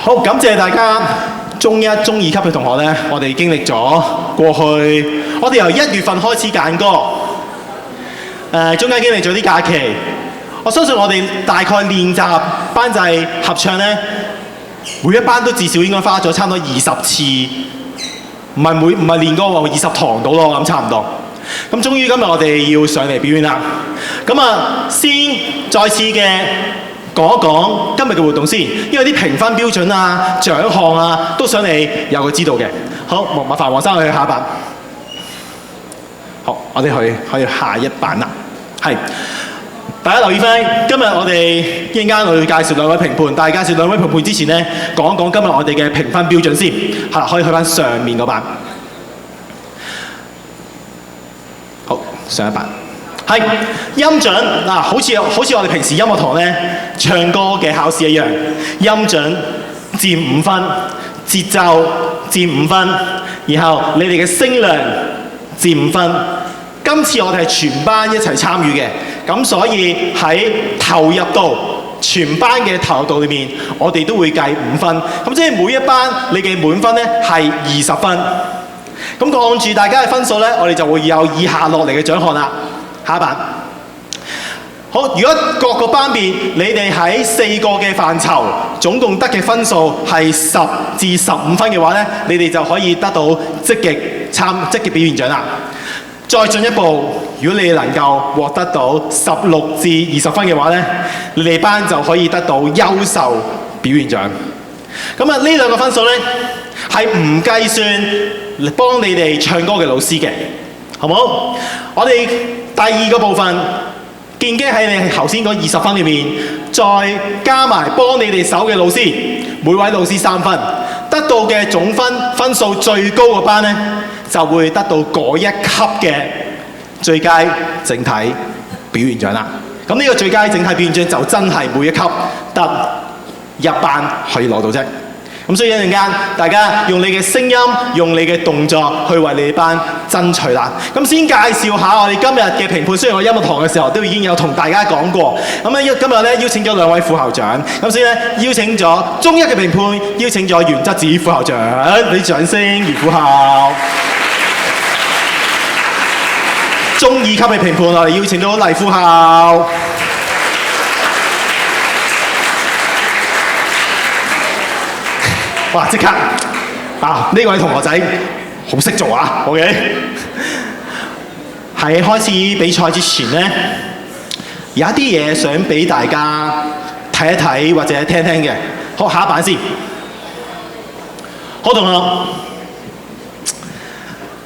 好，感謝大家中一、中二級嘅同學呢，我哋經歷咗過去，我哋由1月份開始揀歌，中間經歷咗啲假期，我相信我哋大概練習班際合唱呢，每一班都至少應該花咗差唔多20次，唔係練歌喎，20堂到咯，我諗差唔多。咁終於今日我哋要上嚟表演啦。咁啊，先再次嘅講一講今日嘅活動先，因為啲評分標準啊、獎項啊都想你有個知道嘅。好，麻煩黃生去下一版。好，我哋去下一版啦。係，大家留意翻，今日我哋一陣間我要介紹兩位評判，但係介紹兩位評判之前呢，講一講今日我哋嘅評分標準先。係啦，可以去翻上面嗰版。好，上一版。係音準嗱，好似我哋平時音樂堂咧唱歌嘅考試一樣，音準佔5分，節奏佔5分，然後你哋嘅聲量佔5分。今次我哋係全班一齊參與嘅，咁所以喺投入度全班嘅投入度裏面，我哋都會計5分。咁即係每一班你嘅滿分咧係20分。咁按住大家嘅分數咧，我哋就會有以下落嚟嘅獎項啦。下一版。好，如果各個班別你哋喺4個嘅範疇總共得嘅分數係10至15分嘅話咧，你哋就可以得到積極表現獎啦。再進一步，如果你能夠獲得到16至20分嘅話咧，你哋班就可以得到優秀表現獎。咁啊，呢兩個分數咧係唔計算幫你哋唱歌嘅老師嘅，好唔好？我哋第二個部分，建基喺你頭先嗰20分裏面，再加埋幫你哋手嘅老師，每位老師3分，得到嘅總分數最高嘅班呢，就會得到嗰一級嘅最佳整體表現獎啦。咁呢個最佳整體表現獎就真係每一級得一班可以攞到啫。咁所以一陣間，大家用你嘅聲音，用你嘅動作去為你哋班爭取啦。咁先介紹下我哋今日嘅評判。雖然我音樂堂嘅時候都已經有同大家講過，咁咧今日咧邀請咗2位副校長，咁所以咧邀請咗中一嘅評判，邀請咗袁則子副校長，俾掌聲，袁副校。中2級嘅評判，我哋邀請到黎副校。哇！即刻啊！呢位同學仔好識做啊 ！OK， 喺開始比賽之前呢，有一啲嘢想俾大家睇一睇或者聽聽嘅。好，下一版先。好，同學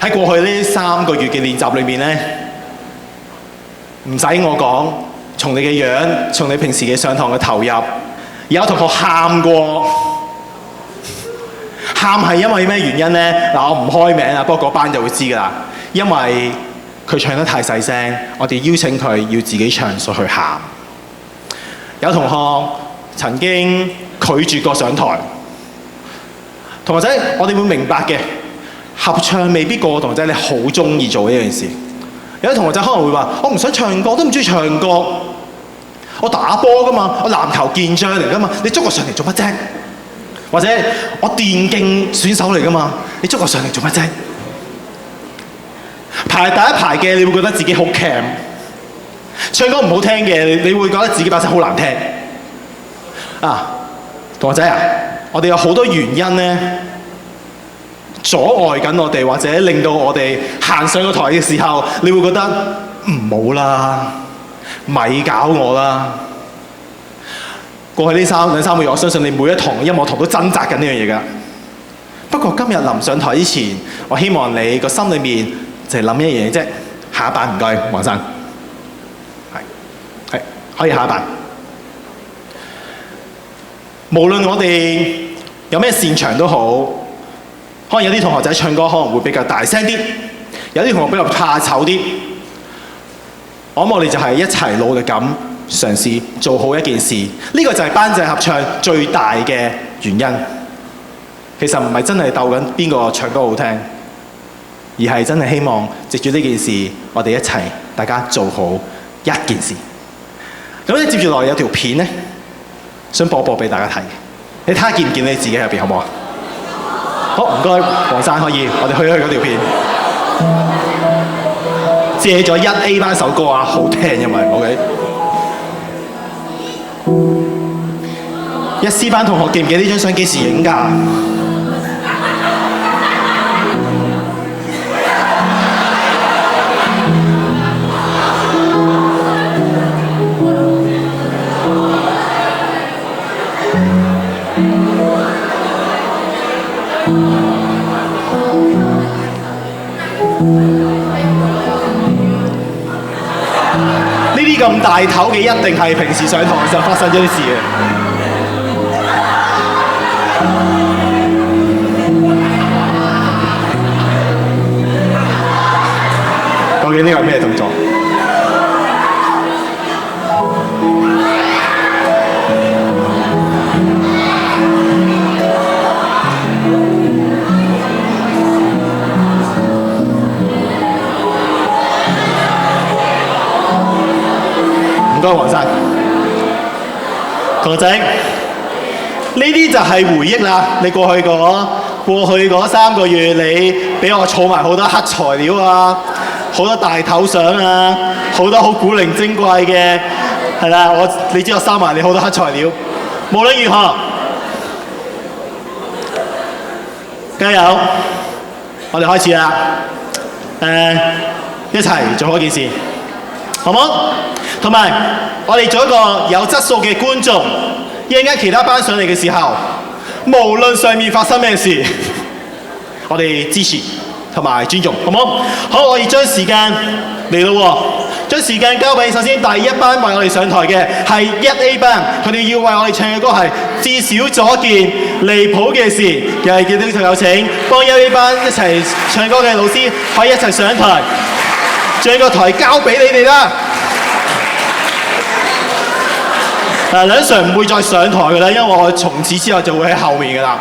喺過去呢3個月嘅練習裏面呢，唔使我講，從你嘅樣，從你平時嘅上堂嘅投入，有同學喊過。喊係因為咩原因呢？嗱，我唔開名啊，不過嗰班就會知㗎啦。因為佢唱得太細聲，我哋邀請佢要自己唱，所以去喊。有同學曾經拒絕過上台。同學仔，我哋會明白嘅，合唱未必個個同學仔你好中意做呢樣事。有啲同學仔可能會話：我唔想唱歌，我都唔中意唱歌。我打波㗎嘛，我籃球健將嚟㗎嘛，你捉我上嚟做乜啫？或者我電競選手嚟㗎嘛，你捉我上嚟做乜啫？排第一排嘅，你會覺得自己好 cam； 唱歌唔好聽嘅，你會覺得自己把聲好難聽。啊，同學仔啊，我哋有好多原因呢，阻礙緊我哋，或者令到我哋行上個台嘅時候，你會覺得唔好啦，咪搞我啦。過去呢兩三個月，我相信你每一堂音樂堂都掙扎緊呢樣嘢㗎。不過今日臨上台之前，我希望你個心裏面就係諗一樣嘢啫。下一版唔該，黃生。係可以下一版。無論我哋有咩擅長都好，可能有啲同學仔唱歌可能會比較大聲啲，有啲同學比較怕醜啲。我哋就係一齊努力咁嘗試做好一件事，呢個就係班際合唱最大嘅原因。其實唔係真係鬥緊邊個唱歌好聽，而係真係希望藉住呢件事，我哋一齊大家做好一件事。咁咧接住落嚟有條片咧，想播俾大家睇。你睇下見唔見你自己喺入邊好唔好啊？好，唔該，黃生可以，我哋去一去嗰條片。借咗1A 班首歌啊，好聽因為 OK。1C 班同學記唔記得呢張相幾時影㗎？呢啲咁大頭嘅一定係平時上堂嘅時候發生咗啲事嘅。究竟呢個係咩動作？唔該，黃生，同學仔，呢啲就係回憶啦。你過去嗰3個月，你俾我儲埋好多黑材料啊，好多大頭相啊，好多好古靈精怪嘅，係啦。你知我收埋你好多黑材料。無論如何，加油！我哋開始啦。一齊做好一件事，好唔好？同埋，我哋做一個有質素嘅觀眾。一陣間其他班上嚟嘅時候，無論上面發生咩事，我哋支持同埋尊重，好唔好？好，我哋將時間嚟咯喎，將時間交俾首先第一班為我哋上台嘅係1A 班，佢哋要為我哋唱嘅歌係至少做一件離譜嘅事，又係叫啲同有請幫1A 班一齊唱歌嘅老師可以一齊上台，將個台交俾你哋啦。梁 Sir 唔會再上台㗎啦，因為我從此之後就會喺後面㗎啦。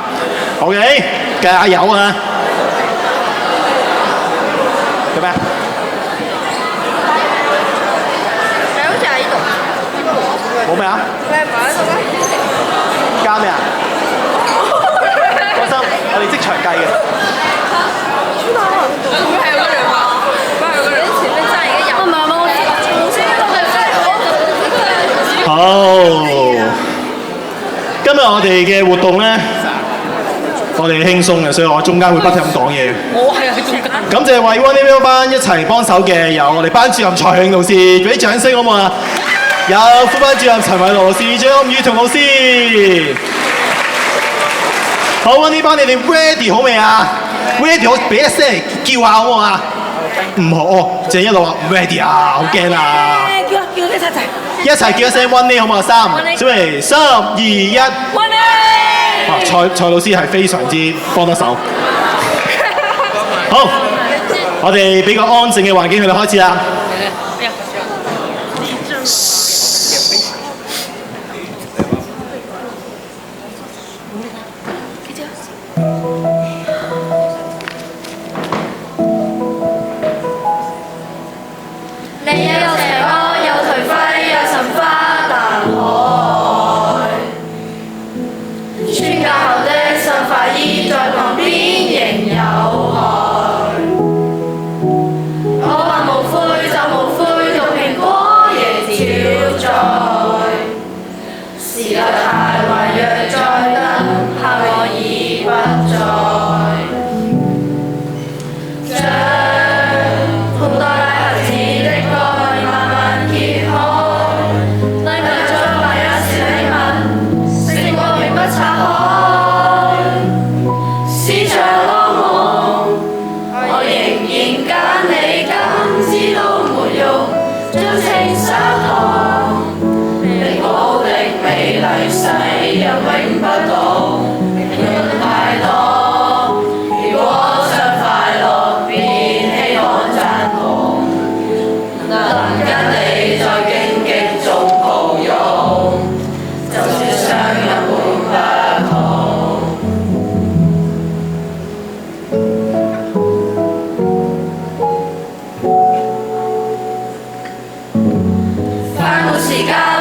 OK， 加油啊！做咩？你好似喺度。冇咩啊？你唔喺度咩？加咩啊？放心，我哋即場計嘅。出到啊！會係有個人話，會係有個人前面真係已經有。唔係冇，頭先都係真係好。今日我哋嘅活動咧，我哋輕鬆嘅，所以我中間會不停咁講嘢。我係喺中間。感謝為 1A 班一齊幫手嘅有我哋班主任蔡慶老師，俾啲掌聲好唔好啊？有副班主任陳偉樂老師，仲有伍宇彤老師。好，1A 班你哋 ready 好未啊 ？ready 好，俾一聲叫下好唔好啊？唔好哦，淨係一路話唔 ready 啊，好驚啊！叫一齊。一齊叫一聲 1A 好唔好啊？3，準備3、2、1。1A。哇，蔡老師係非常之幫得手。好，我哋俾個安靜嘅環境佢哋開始啦。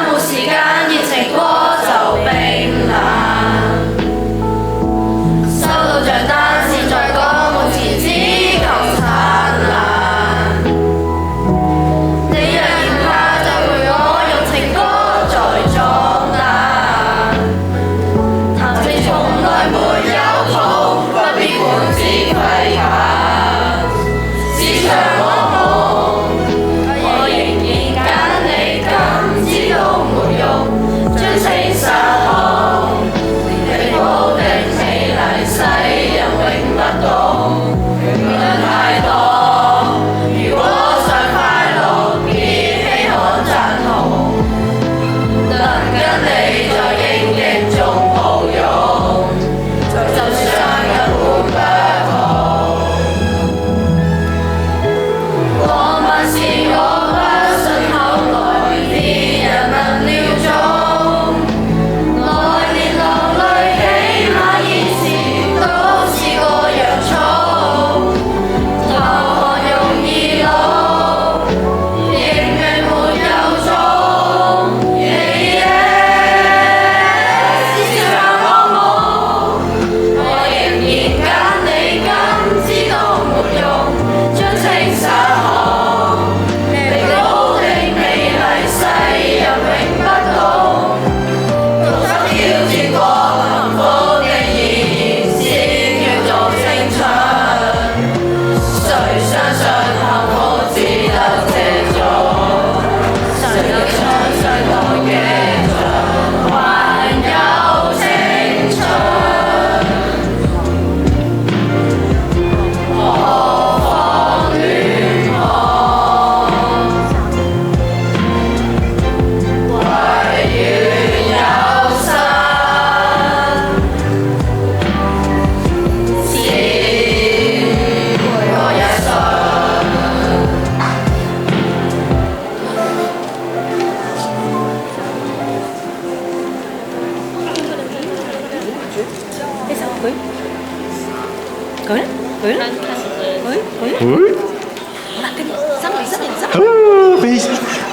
冇時間，熱情歌就冰冷。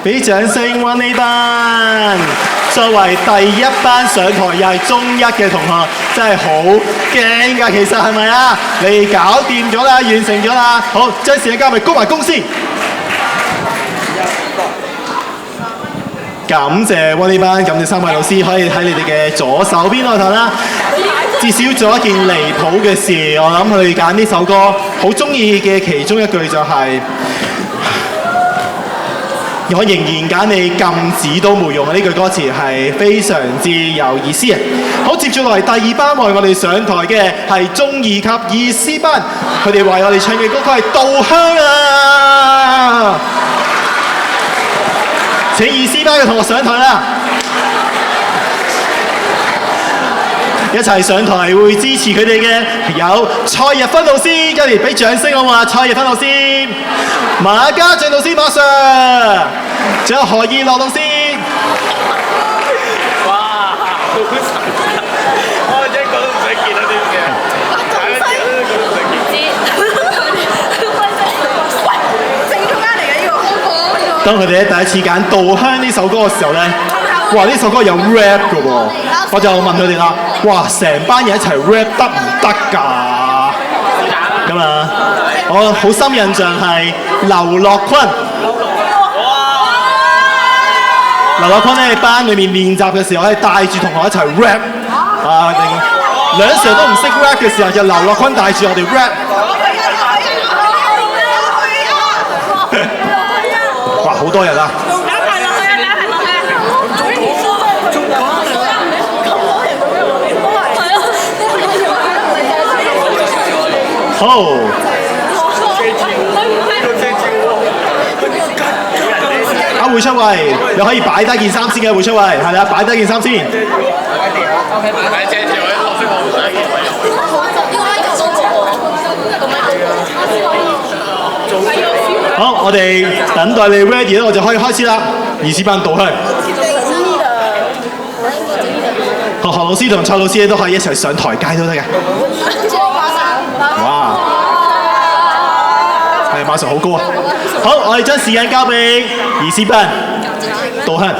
俾掌聲溫呢班作為第一班上台又係中一嘅同學，真係好驚㗎！其實係咪啊？你搞掂咗啦，完成咗啦。好，將時間交俾鞠埋躬先。感謝溫呢班，感謝3位老師，可以喺你哋嘅左手邊嗰頭啦。至少做一件離譜嘅事，我諗佢哋揀呢首歌好中意嘅其中一句就係、我仍然揀你禁止都沒用啊！呢句歌詞係非常之有意思嘅。好，接住落嚟第二班為我哋上台嘅係中二級二師班，佢哋為我哋唱嘅歌曲係《稻香》啊！請二師班嘅同學上台啦！一齊上台會支持佢哋嘅有蔡日芬老師，跟住俾掌聲好嘛？蔡日芬老師、馬家俊老師馬上，仲有何意樂老師。哇！好神！我一個都唔使見啊，知唔知啊？當佢哋第一次揀《稻香》呢首歌嘅時候咧，哇！呢首歌有 rap 嘅喎，我就問佢哋啦，哇！成班人一齊 rap 得唔得㗎？咁啊，我好深印象係劉樂坤。劉樂坤咧喺班裏面練習嘅時候，係帶住同學一齊 rap 啊！兩成都唔識 rap 嘅時候，就劉樂坤帶住我哋 rap。哇！好多人啊！好。阿會出位，你可以擺低件衫先嘅，會出位，係啦，擺低件衫先。好，我哋等待你 ready 啦，我就可以開始啦。二師班稻香。何老師同蔡老師都可以一齊上台階都得嘅。哇！係馬上好高啊！好，我哋將時間交俾二師班稻香。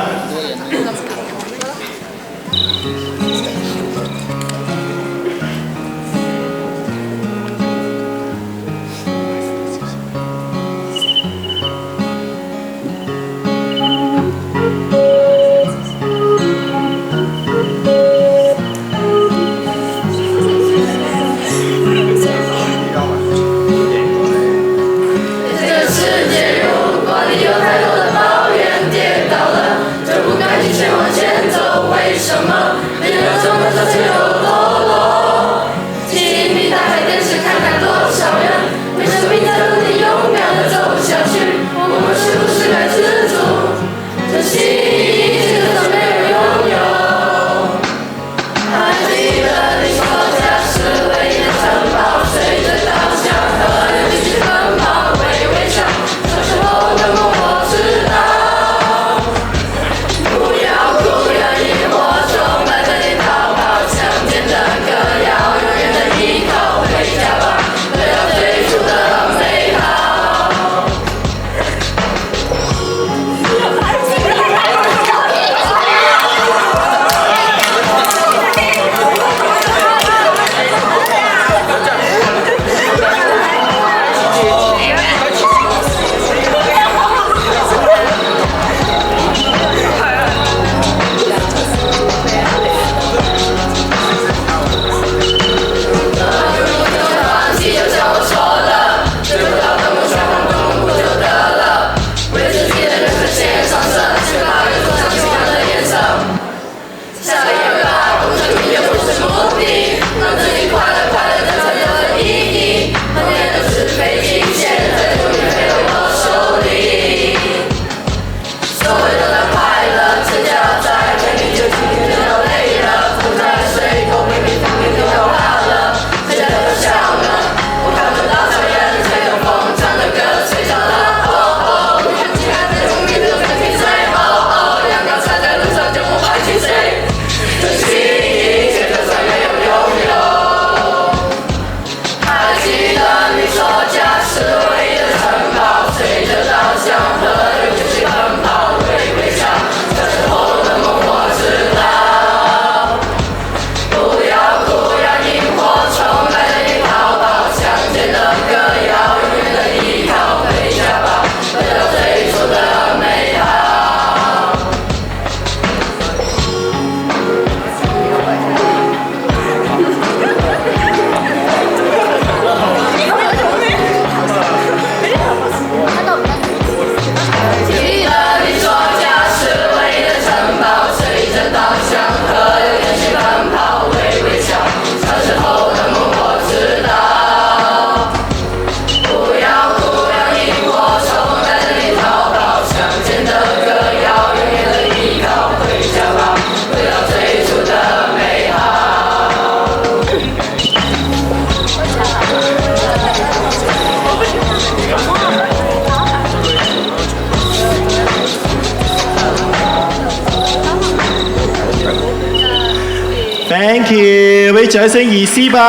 Thank you，俾掌聲二 C 班，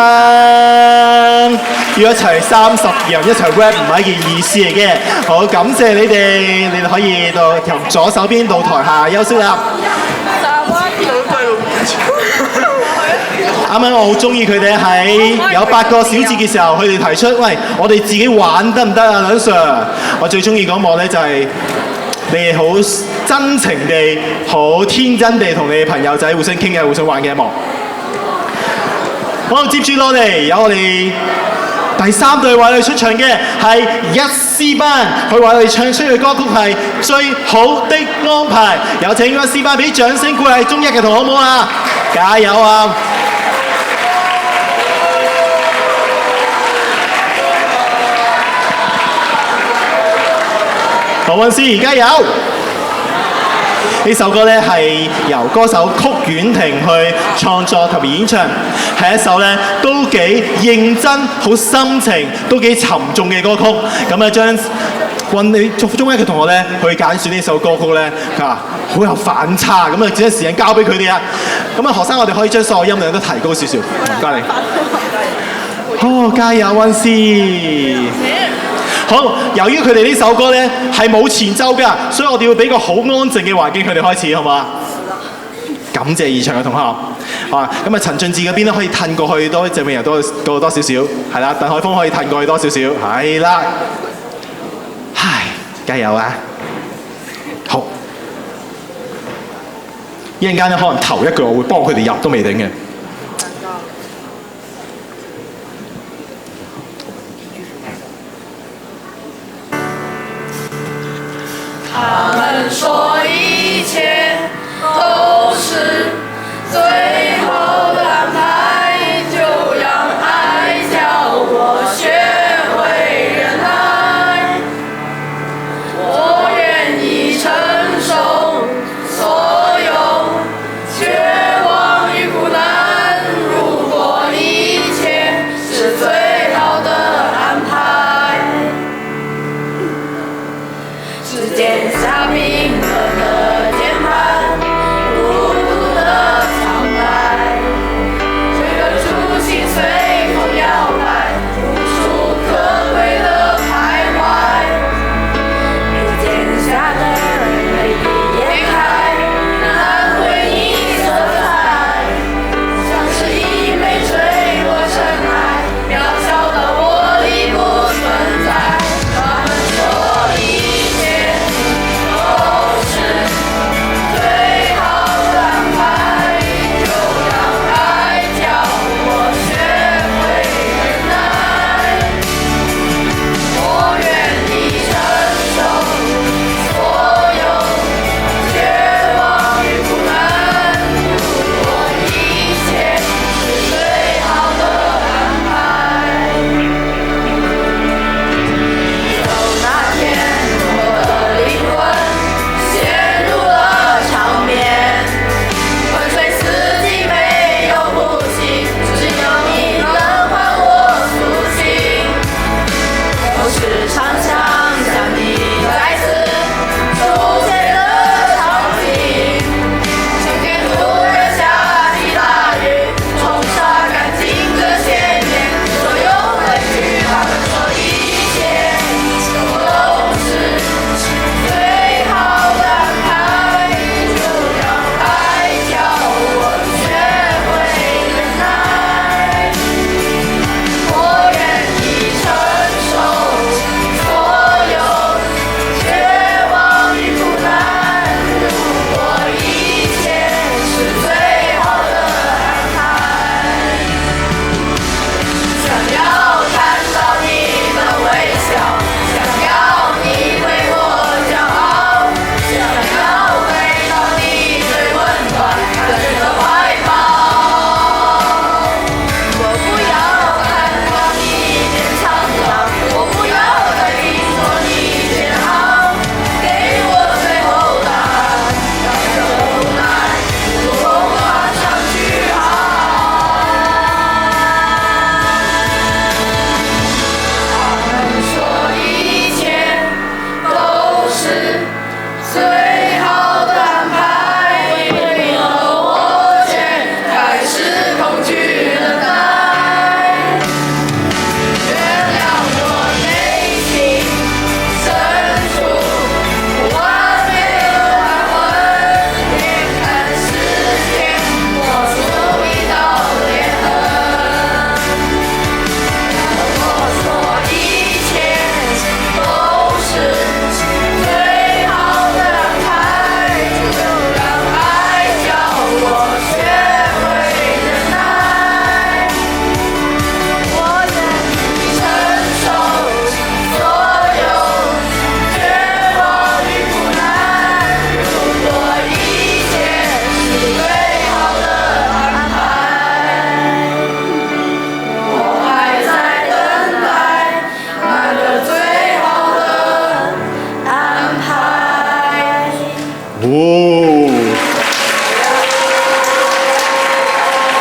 要一齊30人一齊 rap 唔係一件易事嚟嘅。好，感謝你哋，你哋可以到由左手邊到台下休息啦。啱啱我好中意佢哋喺有8個小節嘅時候，佢哋提出，喂，我哋自己玩得唔得啊，梁 Sir？ 我最中意嗰幕咧就係、你哋好真情地、好天真地同你哋朋友仔互相傾偈、互相玩嘅一幕。好，接住落嚟有我哋第3隊為我哋出場嘅係1C 班，佢為我哋唱出嘅歌曲係《最好的安排》。有請1C 班俾掌聲鼓勵中一嘅同學好唔好啊？加油啊！何韻詩，加油！呢首歌咧係由歌手曲婉婷去創作同埋演唱，係一首咧都幾認真、好心情、都幾沉重嘅歌曲。咁啊，將你中一嘅同學咧去揀選呢首歌曲咧，好有反差。咁啊，只係時間交俾佢哋啊。咁啊，學生我哋可以將所有音量都提高少少，唔該你。好，加油，韻詩！好，由於佢哋呢首歌咧係冇前奏㗎，所以我哋要俾個好安靜嘅環境佢哋開始，好嘛？感謝現場嘅同學。咁啊，陳俊志嗰邊咧可以褪過去多，鄭永仁多少少，係啦。鄧海峰可以褪過去多少少，係啦。唉，加油啊！好，一陣間咧可能頭一句我會幫佢哋入都未定嘅。他們說一切都是最後的安排，就讓愛教我學會忍耐。我願意承受所有絕望與苦難。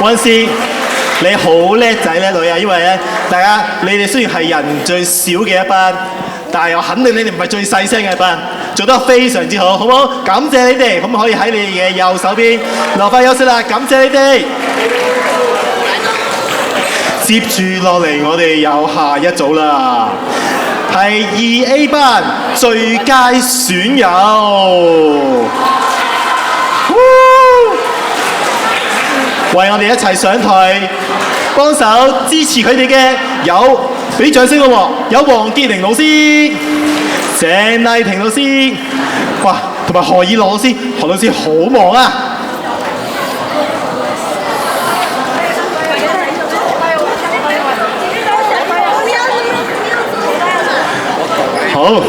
溫斯，你好叻仔叻女啊！因為咧，你哋雖然係人最少嘅一班，但係我肯定你哋唔係最細聲嘅一班，做得非常之好，好唔好？感謝你哋，咁可以喺你哋嘅右手邊留返休息啦。感謝你哋。接住落嚟，我哋有下一組啦，係2A 班最佳損友。為我哋一齊上台幫手支持佢哋嘅有，俾掌聲咯喎！有黃潔玲老師、鄭麗婷老師，哇，同埋何以樂老師，何老師好忙啊！好。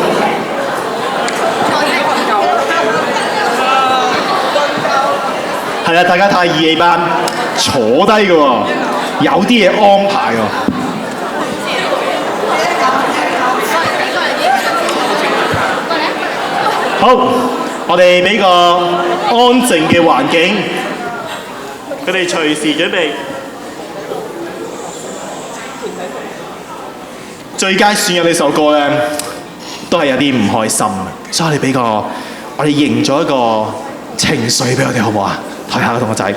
係啦，大家睇下2A 班坐低嘅喎，有啲嘢安排喎。好，我哋俾個安靜嘅環境，佢哋隨時準備。最佳損友呢首歌咧，都係有啲唔開心嘅，所以我哋俾個，我哋營咗一個情緒俾我哋，好唔好啊？台下嘅同學仔，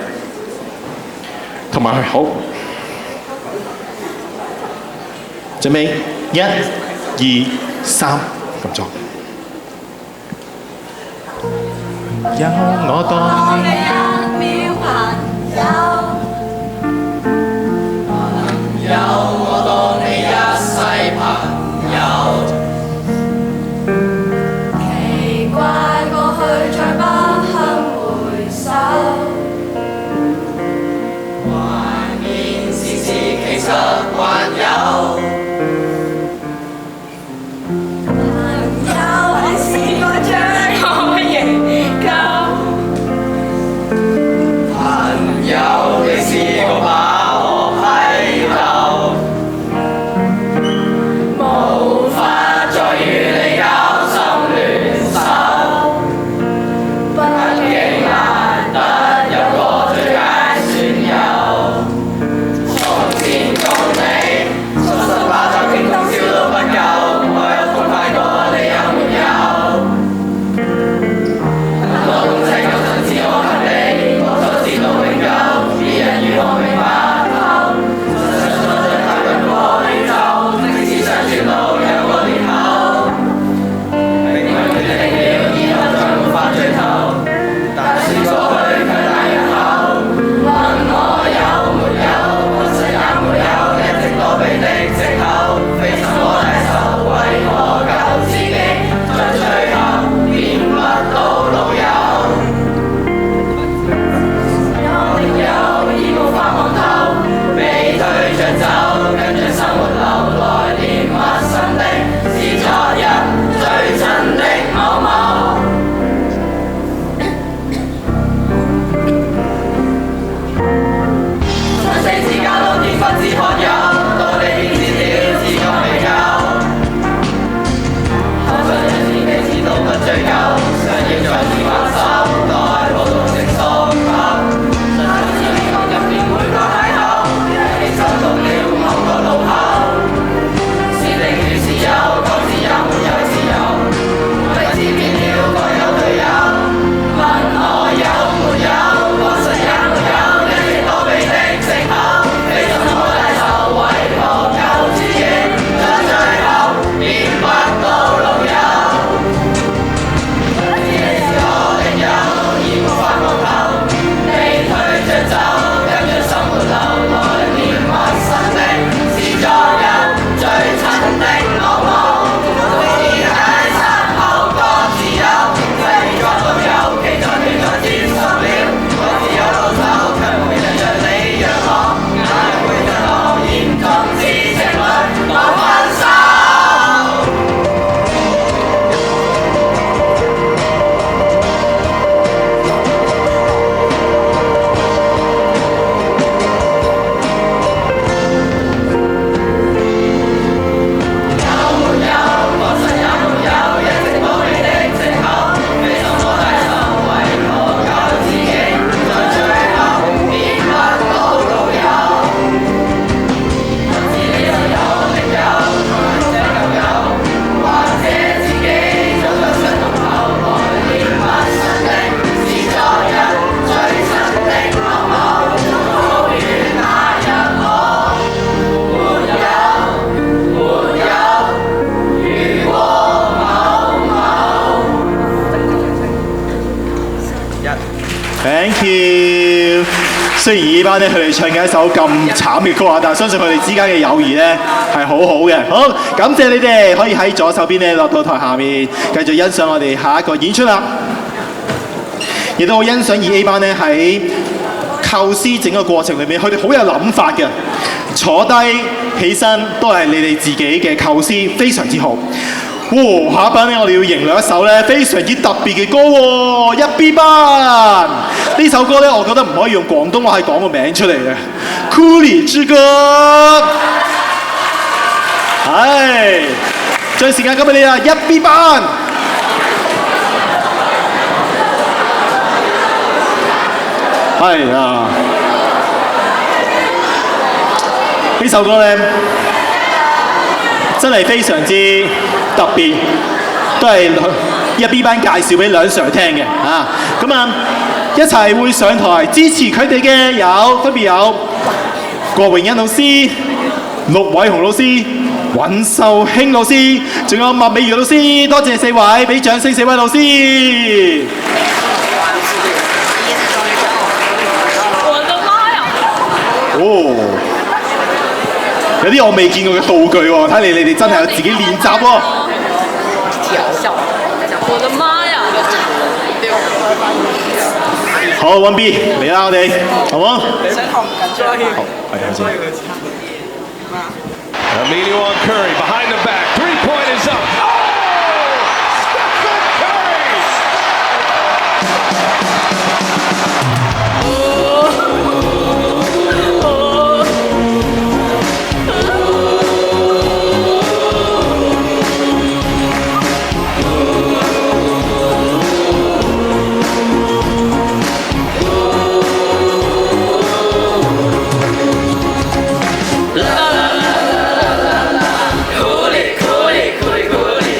同埋佢好，準備1、2、3，咁做。有我當你一秒朋友，有我當你一世朋友。奇怪過去再不堪回首，懷念時事其實還有。朋友，你試過將我營救？雖然呢班咧佢哋唱緊一首咁慘嘅歌啊，但係相信佢哋之間嘅友誼咧係好好嘅。好，感謝你哋可以喺左手邊咧落到台下面，繼續欣賞我哋下一個演出啦。亦都好欣賞2A 班咧喺構思整個過程裏面，佢哋好有諗法嘅，坐低起身都係你哋自己嘅構思，非常之好。下一班咧，我哋要迎來一首咧非常之特別嘅歌喎，1B 班呢首歌咧，我覺得唔可以用廣東話去講個名出嚟嘅，《庫里之歌》。係，將時間交俾你啦，1B 班。係啊，呢首歌咧真係非常之特別，都係1B 班介紹俾梁 Sir 聽嘅啊！咁啊，一齊會上台支持佢哋嘅分別有郭榮欣老師、陸偉雄老師、尹秀興老師，仲有麥美如老師。多謝4位，俾掌聲4位老師。有啲我未見過嘅道具喎，睇嚟你哋真係有自己練習喎。我的媽呀！好，1B 嚟啦，我哋好冇？好，係先。Emilio on Curry behind the back, 3-point is up. Stephen Curry! Coolie, coolie, coolie, coolie.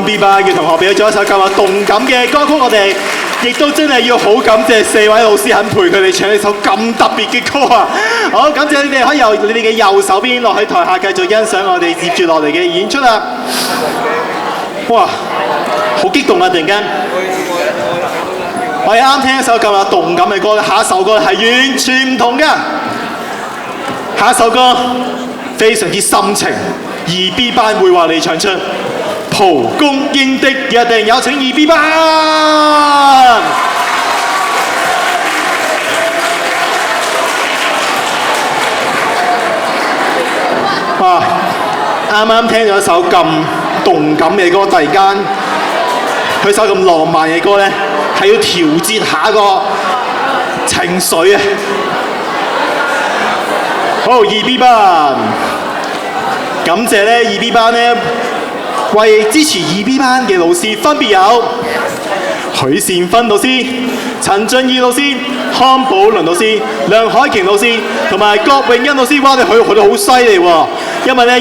B 班嘅同學俾咗一首咁有動感嘅歌曲，我哋亦都真係要好感謝4位老師肯陪佢哋唱呢首咁特別嘅歌啊！好，感謝你哋可以由你哋嘅右手邊落喺台下繼續欣賞我哋接住落嚟嘅演出啦！哇，好激動啊！突然間，我哋啱聽一首咁有動感嘅歌，下一首歌係完全唔同嘅。下一首歌非常之深情，2B 班會話你唱出《蒲公英的約定》，有請2B 班。哇！啱啱聽咗一首咁動感嘅歌，突然間佢首咁浪漫嘅歌咧，係要調節下個情緒啊！好，2B 班，感謝咧2B 班咧，為支持2B 班嘅老師分別有許善芬老師、陳俊義老師、康寶倫老師、梁海瓊老師同埋郭永欣老師。哇！你佢哋好犀利喎，因為咧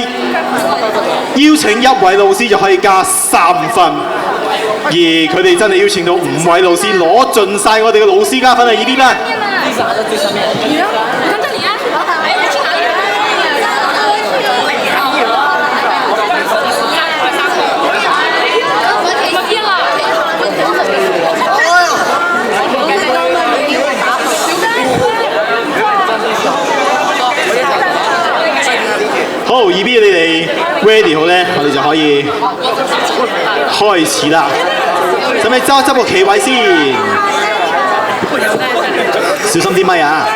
邀請1位老師就可以加3分，而佢哋真係邀請到5位老師，攞盡晒我哋嘅老師加分啊！2B 班。好，2B 你哋 ready 好咧，我哋就可以開始啦。使唔使執個企位先？小心啲咪啊！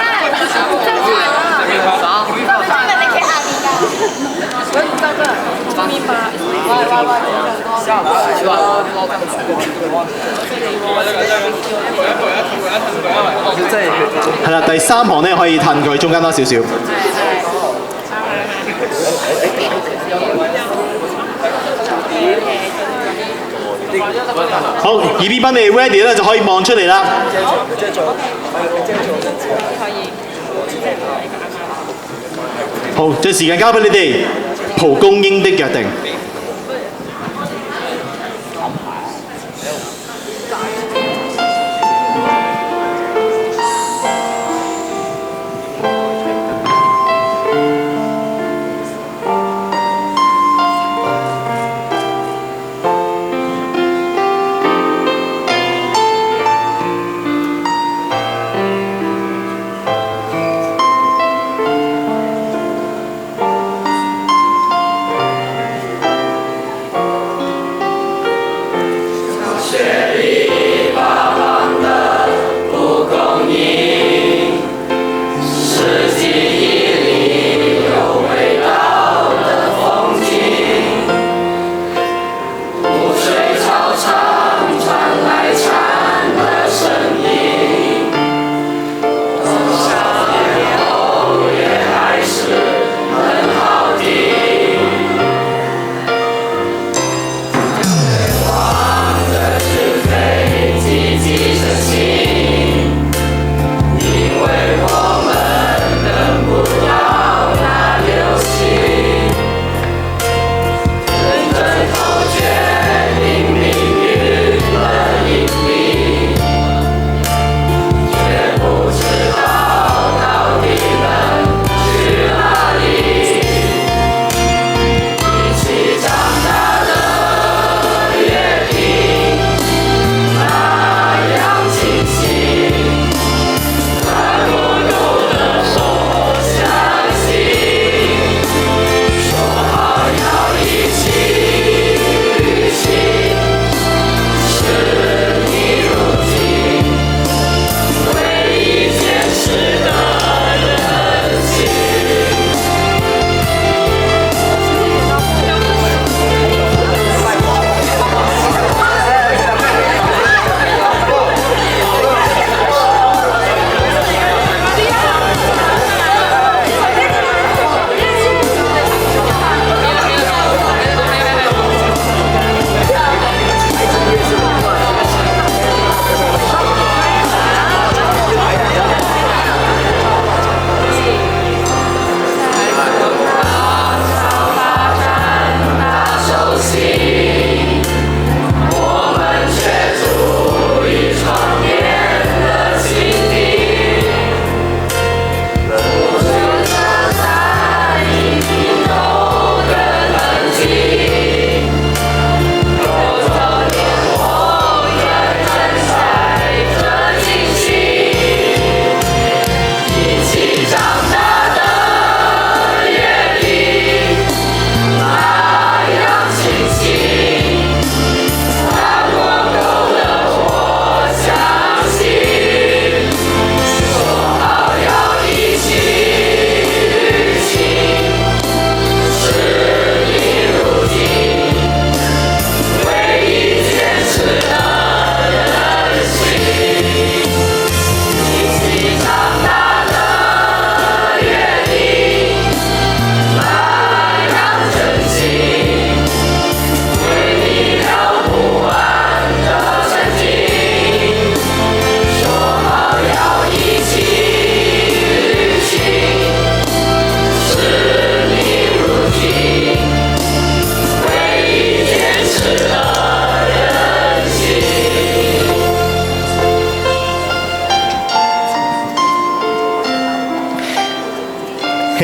係啦，第3行咧可以褪佢中間多少少。好，2B 班你哋 ready 咧就可以望出嚟啦。好，將時間交俾你哋。蒲公英的約定。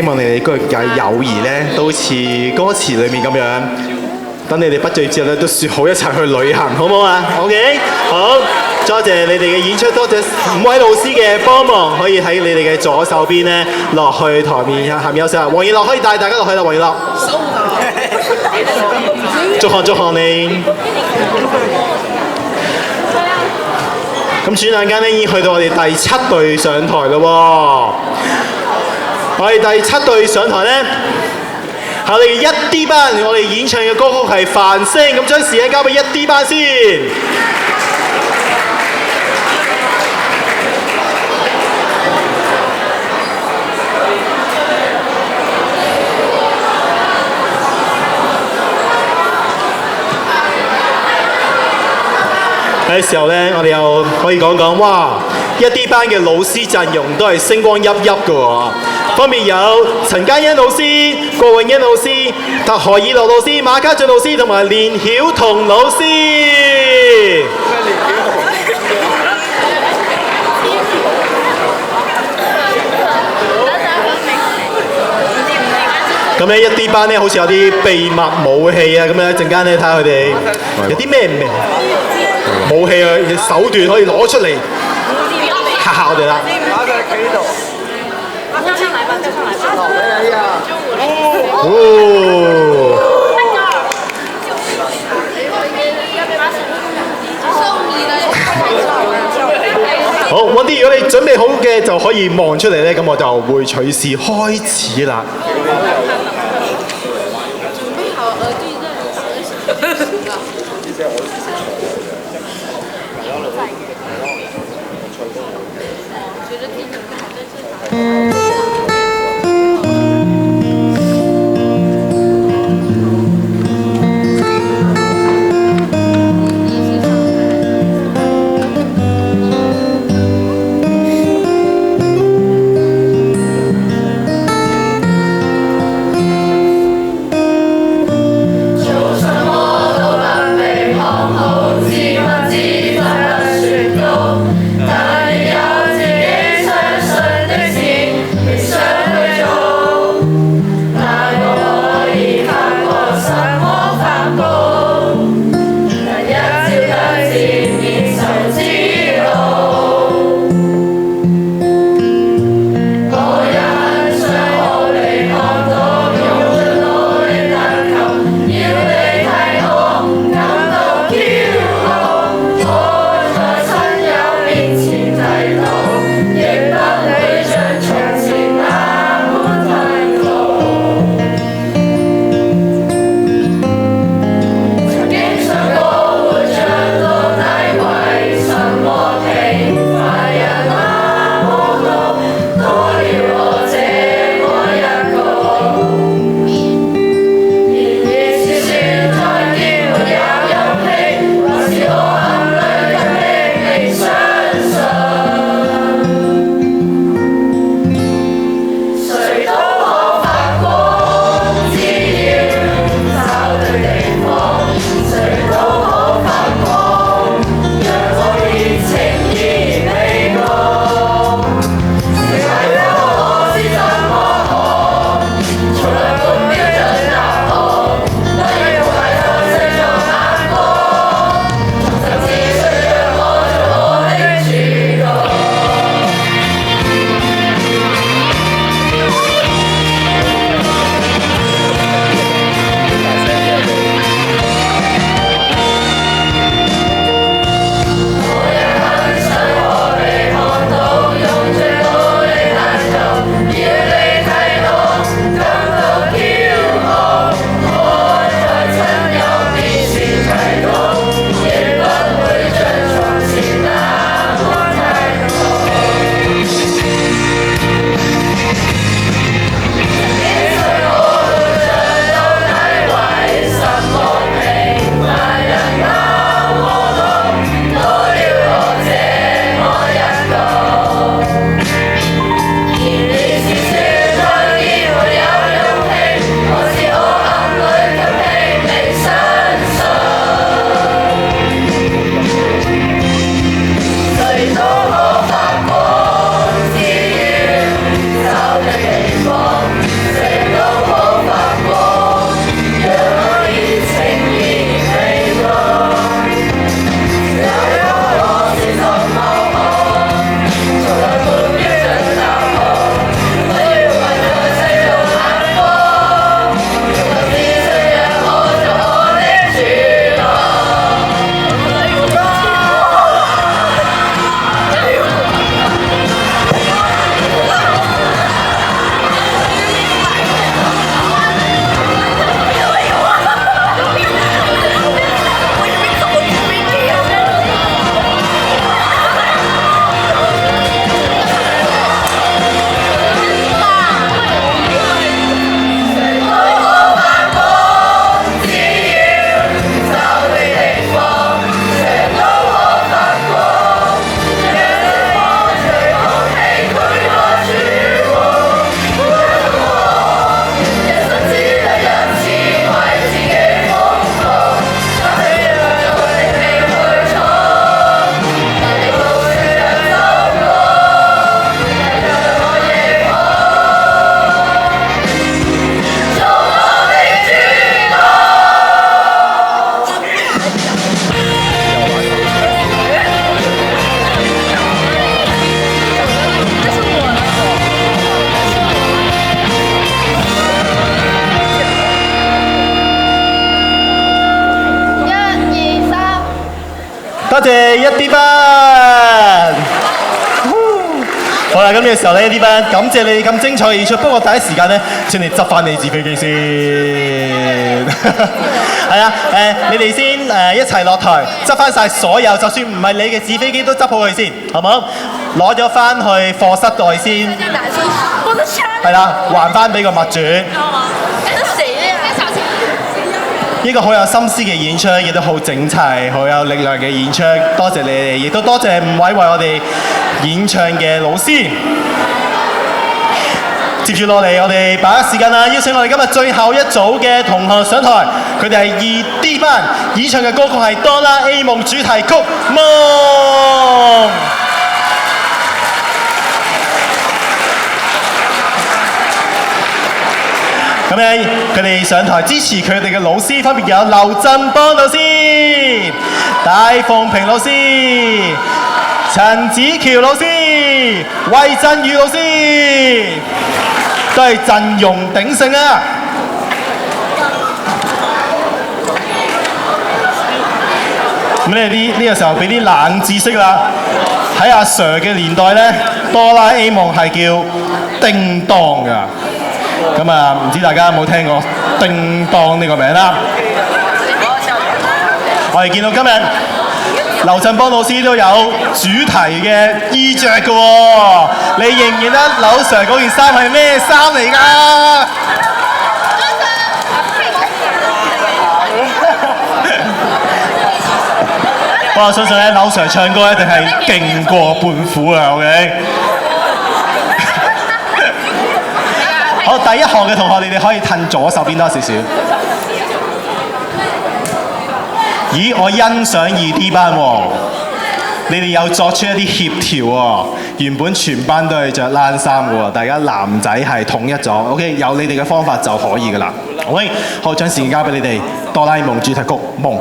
希望你哋嗰嘅友誼咧，都似歌詞裡面咁樣。等你哋畢咗業之後咧，都説好一齊去旅行，好唔好啊 ？OK， 好，多謝你哋嘅演出，多謝5位老師嘅幫忙，可以喺你哋嘅左手邊咧落去台面下面休息。黃燕樂可以帶大家落去啦，黃燕樂。祝賀你。咁轉眼間咧已經去到我哋第7隊上台咯喎。我哋第7隊上台咧。係我哋嘅1D 班，我哋演唱嘅歌曲係《繁星》，咁將時間交俾1D 班先。喺時候咧，我哋又可以講講，哇！1D 班嘅老師陣容都係星光熠熠嘅喎。分別有陳嘉欣老師、郭永欣老師、何以樂老師、馬家俊老師同埋連曉彤老師。咁咧1D 班咧好似有啲秘密武器啊！咁咧一陣間咧睇下佢哋有啲咩武器啊手段可以攞出嚟嚇嚇我哋啦。好，揾啲如果你準備好嘅就可以望出嚟咧，咁我就會隨時開始啦。做什麼都不被彷徨。多謝一啲班。好啦，咁嘅時候咧，呢班感謝你哋咁精彩嘅演出。不過第一時間咧，請你執翻你紙飛機先。係啊，你哋先一齊落台，執翻晒所有，就算唔係你嘅紙飛機都執好佢先，好唔好？攞咗翻去課室袋先。係啦，還翻俾個物主。呢個好有心思嘅演出，亦都好整齊、好有力量嘅演出。多謝你哋，亦都多謝5位為我哋演唱嘅老師。接住落嚟，我哋把握時間啦，邀請我哋今日最後一組嘅同學上台。佢哋係2D 班，演唱嘅歌曲係《哆啦 A 夢》主題曲《夢》。咁咧，佢哋上台支持佢哋嘅老師，分別有劉振邦老師、戴鳳平老師、陳子喬老師、魏振宇老師，都係陣容鼎盛啊！咁咧呢個時候俾啲冷知識啦。喺阿 Sir 嘅年代咧，哆啦 A 夢係叫叮當㗎。咁啊，唔知大家有冇聽過叮當呢個名啦？我哋見到今日劉振邦老師都有主題嘅衣着嘅喎，你認唔認得劉 Sir 嗰件衫係咩衫嚟㗎？我相信咧，劉 Sir 唱歌一定係勁過胖虎啊 ！OK。好，第一行嘅同學，你哋可以褪左手邊多少少。咦，我欣賞2D 班喎，你哋有作出一啲協調喎。原本全班都係着冷衫嘅喎，大家男仔係統一咗。OK， 有你哋嘅方法就可以㗎啦。OK， 好，將時間交俾你哋。哆啦 A 夢主題曲《夢》。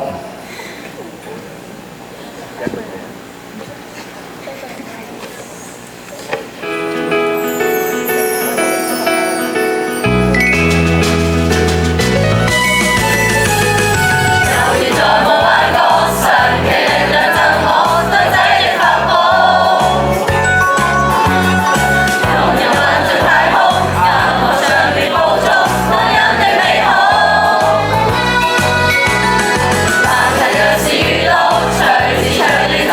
但若是娛樂，隨時隨地。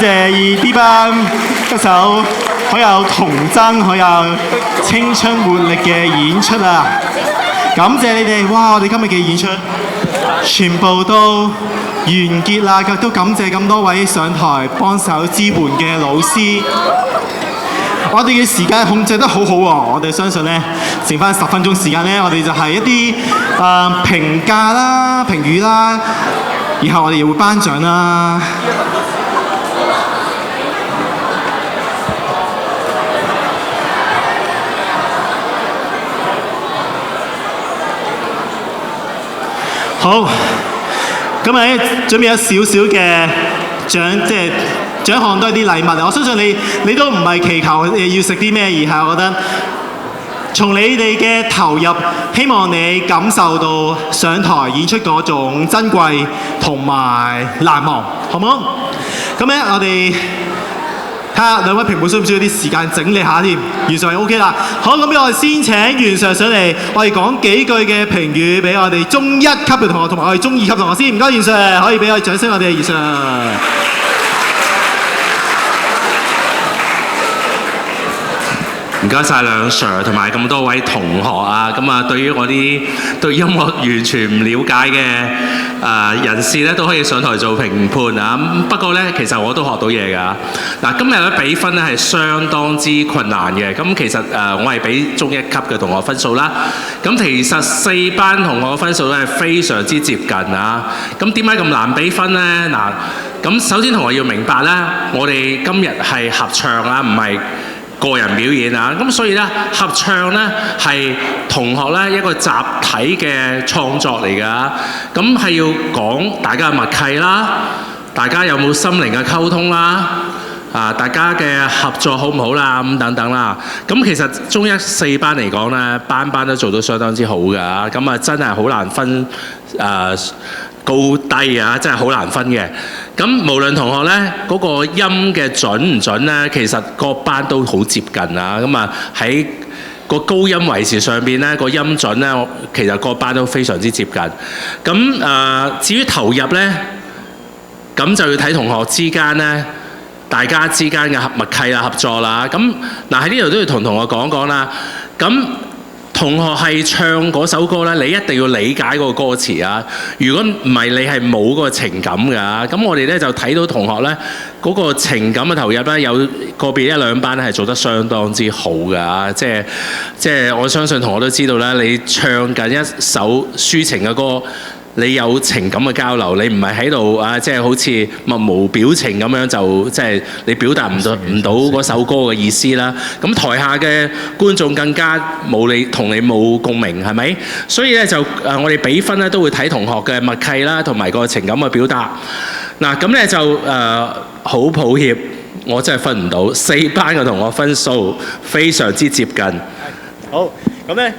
謝呢班一首好有童真、好有青春活力嘅演出啊！感謝你哋，哇！我哋今日嘅演出全部都完結啦，亦都感謝咁多位上台幫手支援嘅老師。我哋嘅時間控制得好好喎，我哋相信呢，剩翻10分鐘時間呢，我哋就係一啲評價啦、評語啦，然後我哋又會頒獎啦。好，咁啊準備咗少少嘅獎，即係獎項都係啲禮物。我相信你都唔係祈求要食啲咩，而係我覺得從你哋嘅投入，希望你感受到上台演出嗰種珍貴同埋難忘，好唔好？咁咧，我哋睇下兩位評判需唔需要啲時間整理下添，袁 Sir 係 OK 啦。好，咁我哋先請袁 Sir 上嚟，我哋講幾句嘅評語俾我哋中一級嘅同學同埋我哋中二級同學先。唔該，袁 Sir，可以俾我哋掌聲我哋袁 Sir。唔該晒兩 Sir 同埋咁多位同學啊！咁啊，對於我啲對音樂完全唔了解嘅人士咧，都可以上台做評判啊！不過咧，其實我都學到嘢㗎。嗱，今日嘅比分咧係相當之困難嘅。咁其實我係俾中一級嘅同學分數啦。咁其實4班同學嘅分數咧係非常之接近啊！咁點解咁難比分咧？嗱，咁首先同學要明白啦，我哋今日係合唱啊，唔係個人表演啊，咁所以咧合唱咧係同學咧一個集體嘅創作嚟㗎，咁係要講大家嘅默契啦，大家有冇心靈嘅溝通啦，大家嘅合作好唔好啦，咁等等啦。咁其實中一4班嚟講咧，班班都做到相當之好㗎，咁啊真係好難分高低啊，真係好難分嘅。咁無論同學呢嗰個音嘅準唔準呢，其實各班都好接近啊。咁啊喺個高音維持上邊呢，個音準呢，其實各班都非常之接近。咁至於投入呢，咁就要睇同學之間呢，大家之間嘅默契啦、合作啦。咁嗱喺呢度都要同同學講講啦。咁同學係唱嗰首歌咧，你一定要理解嗰個歌詞啊！如果唔係，你係冇嗰個情感㗎。咁我哋咧就睇到同學咧嗰個情感嘅投入咧，有個別1-2班咧係做得相當之好㗎。即係我相信同學都知道啦，你唱緊一首抒情嘅歌，你有情感嘅交流，你唔係喺度啊，即係好似默無表情咁樣就即係你表達唔到嗰首歌嘅意思啦。咁台下嘅觀眾更加冇你同你冇共鳴，係咪？所以咧就我哋比分咧都會睇同學嘅默契啦，同埋個情感嘅表達。嗱咁咧就好抱歉，我真係分唔到4班嘅同學分數非常之接近。好，咁咧。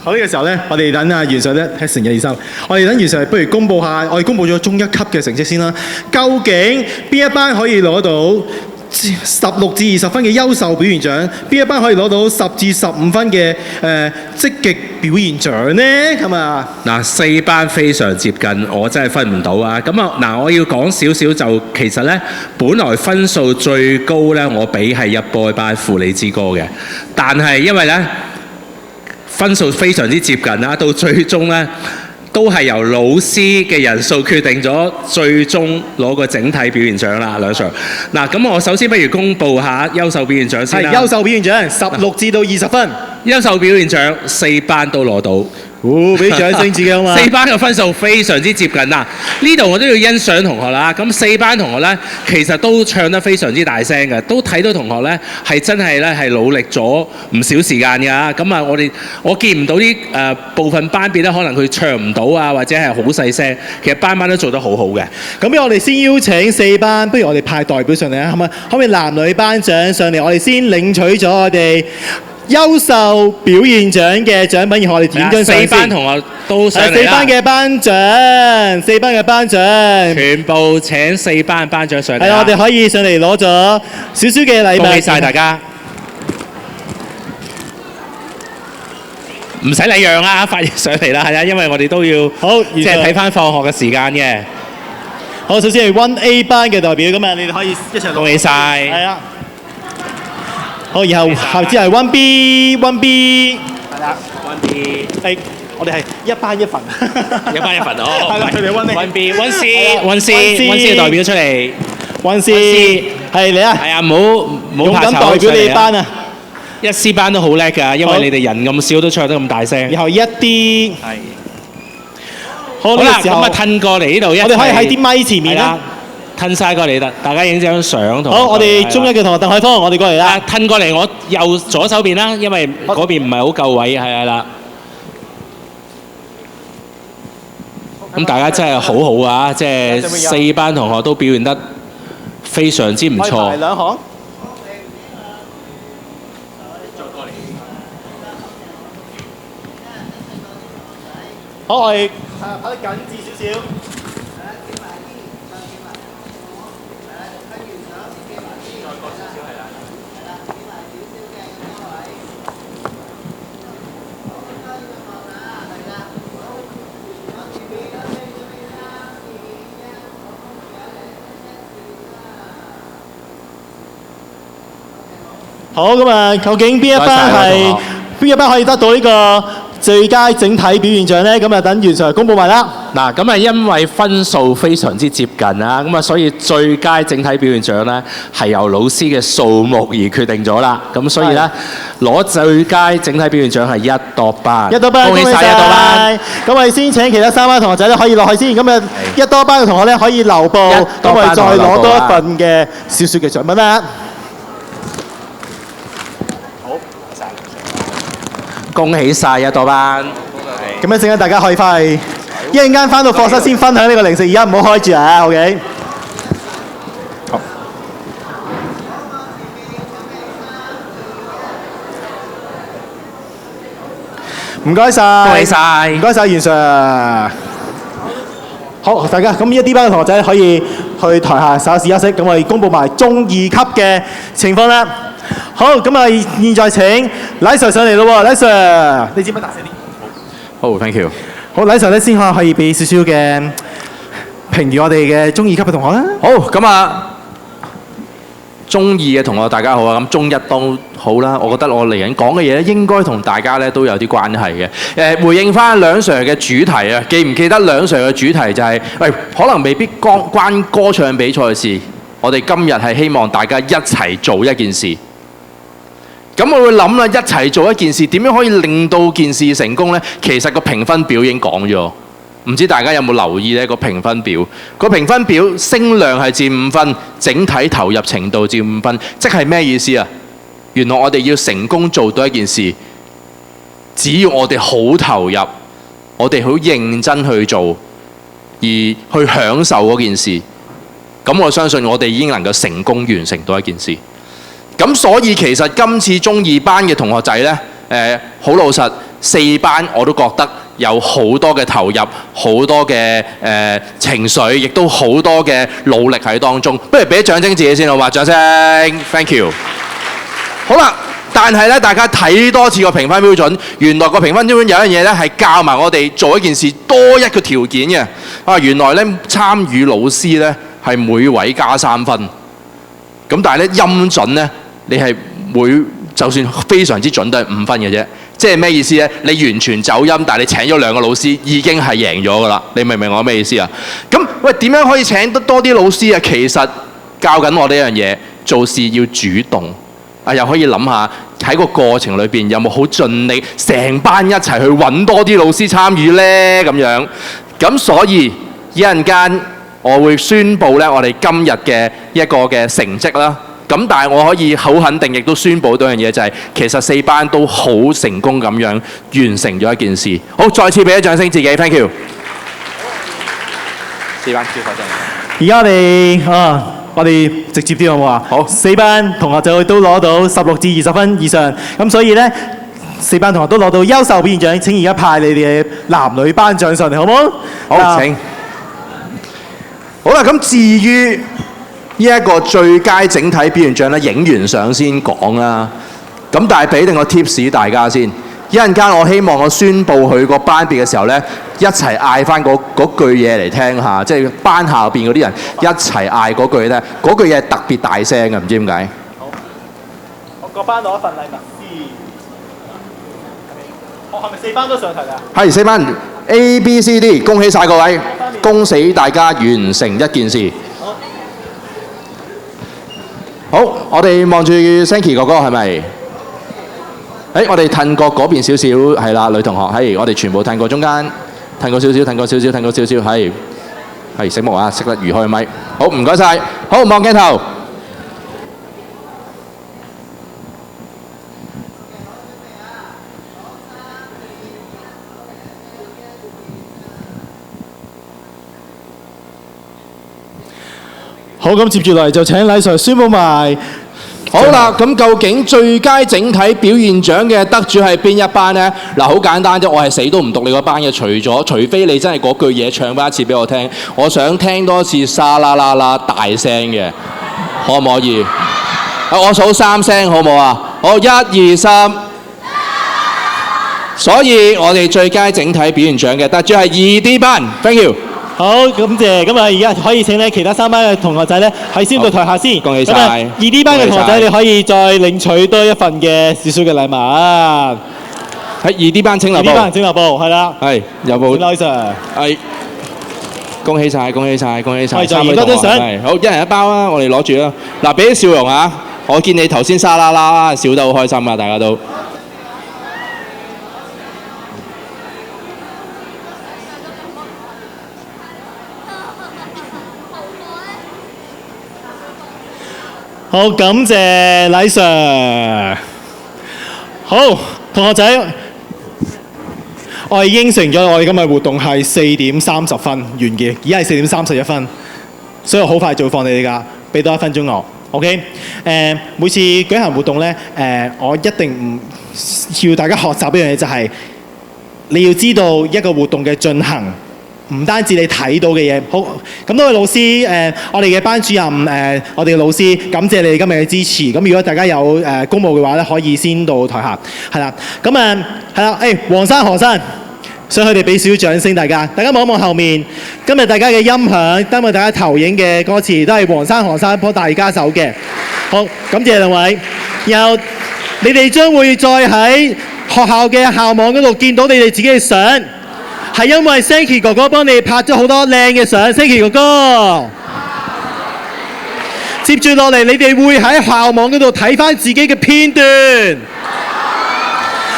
好，呢個時候咧，我哋等阿袁 Sir咧睇成1、2、3，我哋等袁 Sir不如公佈下，我哋公佈咗中一級嘅成績先啦。究竟邊一班可以攞到16至20分嘅優秀表現獎？邊一班可以攞到10至15分嘅積極表現獎呢？咁啊，嗱4班非常接近，我真係分唔到啊！咁啊嗱，我要講少少就其實咧，本來分數最高咧，我俾係一波班婦女之歌嘅，但係因為咧，分數非常之接近啦，到最終呢都係由老師嘅人數決定咗最終攞個整體表現獎啦，兩 Sir。嗱，咁我首先不如公佈下優秀表現獎先啦。係優秀表現獎16至到20分，優秀表現獎4班都攞到。俾掌聲自己啊嘛！4班嘅分數非常之接近啦，呢度我都要欣賞同學啦。咁4班同學呢，其實都唱得非常之大聲嘅，都睇到同學呢係真係呢係努力咗唔少時間㗎。咁啊，我見唔到啲部分班別呢，可能佢唱唔到啊，或者係好細聲。其實班班都做得好好嘅。咁我哋先邀請4班，不如我哋派代表上嚟啊，可唔可以男女班長上嚟？我哋先領取咗我哋優秀表現獎嘅獎品，然後我哋點張相先。4班同學都上嚟啦。4班嘅班長，4班嘅班長，全部請4班班長上嚟。係，我哋可以上嚟攞咗少少嘅禮物。恭喜晒大家！唔使禮讓啦，快啲上嚟啦，係啊，因為我哋都要好，即係睇翻放學嘅時間嘅。好，首先係 1A 班嘅代表，咁啊，你哋可以一齊恭喜晒係啊。好，然後後之係 1B。係啦，1B。誒，我哋係一班一份。一班一份哦。係啦，佢哋 1B、1C 嘅代表出嚟。1C 係你啊！係啊，唔好怕醜，勇敢代表你班啊！1C 班都好叻㗎，因為你哋人咁少都唱得咁大聲。然後1D。係。好啦，咁啊，褪過嚟呢度一齊。我哋可以喺啲咪前面啦。褪晒過嚟得，大家影張相同。好，我哋中一嘅同學鄧海峰，我哋過嚟啦。褪過嚟我左手邊啦，因為嗰邊唔係好夠位，係啦。咁大家真係好好啊！即係4班同學都表現得非常之唔錯。兩行。好，我哋跑得緊緻少少。好，咁啊，究竟邊一班可以得到呢個最佳整體表現獎呢？咁啊，等袁 Sir 公佈埋啦。嗱，咁啊，因為分數非常之接近啊，咁啊，所以最佳整體表現獎咧係由老師嘅數目而決定咗啦。咁所以咧，攞最佳整體表現獎係1多班。1多班，恭喜晒1多班。咁我哋先請其他3班同學仔咧可以落去先。咁啊，1多班嘅同學咧可以留步，咁我哋再攞多一份嘅少少嘅獎品啦。恭喜晒1多班！咁一陣間大家可以翻去，一陣間翻到課室先分享呢個零食，而家唔好開住啊 ，OK？ 好。唔該晒，恭喜晒，唔該晒袁 Sir。好，大家咁呢一啲班嘅同學仔可以去台下稍事休息，咁我哋公佈埋中2級嘅情況啦。好，咁啊，現在請黎 Sir 上嚟咯喎，黎 Sir，你知唔知大聲啲？好 ，thank you。好，黎 Sir 咧先可以俾少少嘅評語我哋嘅中2級嘅同學啦。好，咁啊，中2嘅同學大家好啊，咁中1都好啦。我覺得我嚟緊講嘅嘢咧，應該同大家咧都有啲關係嘅。回應翻梁 Sir 嘅主題啊，記唔記得梁 Sir 嘅主題就係、喂，可能未必關歌唱比賽嘅事。我哋今日係希望大家一齊做一件事。咁我會諗啦，一齊做一件事，點樣可以令到件事成功呢？其實個評分表已經講咗，唔知大家有冇留意呢個評分表？個評分表聲量係佔5分，整體投入程度佔5分，即係咩意思啊？原來我哋要成功做到一件事，只要我哋好投入，我哋好認真去做，而去享受嗰件事，咁我相信我哋已經能夠成功完成到一件事。咁所以其實今次中2班嘅同學仔呢，好老實，4班我都覺得有好多嘅投入，好多嘅情緒，亦都好多嘅努力喺當中。不如俾啲掌聲自己先好嘛？掌聲 ，thank you。好啦，但係呢，大家睇多次個評分標準，原來個評分標準有一樣嘢呢係教埋我哋做一件事多一個條件嘅。啊，原來呢參與老師呢係每位加3分。咁但係呢音準呢。你係每就算非常之準都係5分嘅啫，即係咩意思呢？你完全走音，但係你請咗2個老師已經係贏咗㗎啦。你明唔明我咩意思啊？咁喂，點樣可以請得多啲老師啊？其實教緊我呢樣嘢，做事要主動啊，又可以諗下喺個過程裏邊有冇好盡力，成班一齊去揾多啲老師參與呢？咁樣。咁所以一陣間我會宣佈呢，我哋今日嘅一個嘅成績啦。咁但係我可以好肯定，亦都宣佈到樣嘢就係、其實4班都好成功咁樣完成咗一件事。好，再次俾一掌聲自己 ，thank you。4班超快真。而家我哋直接啲好唔好啊？好，4班同學就都攞到16至20分以上，咁所以呢，4班同學都攞到優秀表現獎。請而家派你哋嘅男女班長上嚟，好唔好？好，請。好啦，咁至於呢一個最佳整體表現獎咧，影完相先講啦。咁但係俾定個 tips 大家先，一陣間我希望我宣佈佢個班別嘅時候咧，一齊嗌翻嗰句嘢嚟聽下，即係班下邊嗰啲人一齊嗌嗰句咧，嗰句嘢係特別大聲嘅，唔知點解。好，我各班攞一份禮物先。我係咪4班都上台㗎？係4班 A、B、C、D， 恭喜晒各位，恭喜大家完成一件事。好，我哋望住 Sankey 哥哥係咪？我哋褪過嗰邊少少，係啦，女同學，係我哋全部褪過中間，褪過少少，褪過少少，褪過少少，係醒目啊，識得移開咪。好，唔該晒。好，望鏡頭。好，咁接住落嚟就請禮 Sir 宣佈埋。好啦，咁究竟最佳整體表現獎嘅得主係邊一班呢？嗱，好簡單啫，我係死都唔讀你個班嘅，除非你真係嗰句嘢唱翻一次俾我聽，我想聽多次沙啦啦啦大聲嘅，可唔可以？我數3聲好唔好啊？好，1、2、3。所以我哋最佳整體表現獎嘅得主係2D 班 ，thank you。好，感謝。咁啊，而家可以請咧其他3班嘅同學仔咧，喺先到台下先。恭喜晒。2D 班嘅同學仔，你可以再領取多一份嘅少少嘅禮物。喺2D 班請留步。2D 班請留步，係啦。係有冇？禮 Sir。係。恭喜晒，恭喜晒，恭喜晒！係就影多張相。好，一人一包啦，我哋攞住啦。嗱，俾啲笑容啊！我見你頭先沙啦啦笑得好開心啊，大家都。好，感謝禮 Sir。好，同學仔，我哋應承咗，我哋今日活動係4點30分完結，而家係4點31分，所以好快就會放你哋㗎，俾多1分鐘我。OK，每次舉行活動咧，我一定唔要大家學習一樣嘢，就係你要知道一個活動嘅進行。唔單止你睇到嘅嘢，好，咁多位老師，我哋嘅班主任，我哋嘅老師，感謝你哋今日嘅支持。咁如果大家有公務嘅話咧，可以先到台下，係啦。咁係啦，黃生何生，想佢哋俾少少掌聲，大家望一望後面。今日大家嘅音響，今日大家投影嘅歌詞都係黃生何生幫大家手嘅。好，感謝兩位。然後你哋將會再喺學校嘅校網嗰度見到你哋自己嘅相。係因為 Sankey 哥哥幫你拍咗好多靚嘅相 ，Sankey 哥哥。接住落嚟，你哋會喺校網嗰度睇翻自己嘅片段。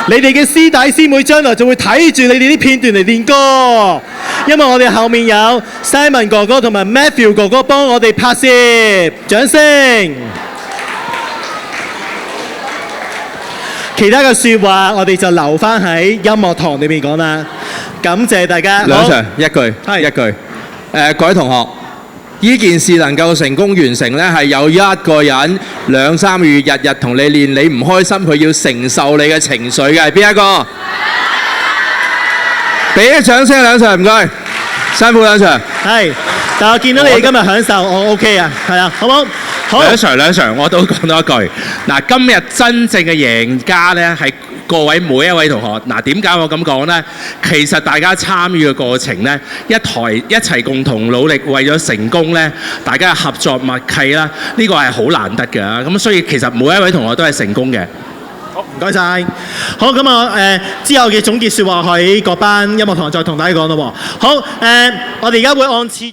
你哋嘅師弟師妹將來就會睇住你哋啲片段嚟練歌，因為我哋後面有 Simon 哥哥同埋 Matthew 哥哥幫我哋拍攝，掌聲。其他嘅説話，我哋就留翻喺音樂堂裏面講啦。感謝大家。梁 Sir 一句，一句。各位同學，呢件事能夠成功完成呢，係有一個人2、3個月日日同你練，你唔開心，佢要承受你嘅情緒嘅係邊一個？俾啲掌聲，梁 Sir 唔該，辛苦梁 Sir。係，但我見到你哋今日享受，我 OK 啊，係啊，好唔好？好。梁 Sir，我都講多一句。嗱，今日真正嘅贏家呢，係各位每一位同學。嗱，點解我咁講呢？其實大家參與嘅過程呢，一齊共同努力，為咗成功呢，大家嘅合作默契啦，呢個係好難得嘅。咁所以其實每一位同學都係成功嘅。好，唔該晒。好，咁啊之後嘅總結説話喺各班音樂堂再同大家講咯喎。好，我哋而家會按次序。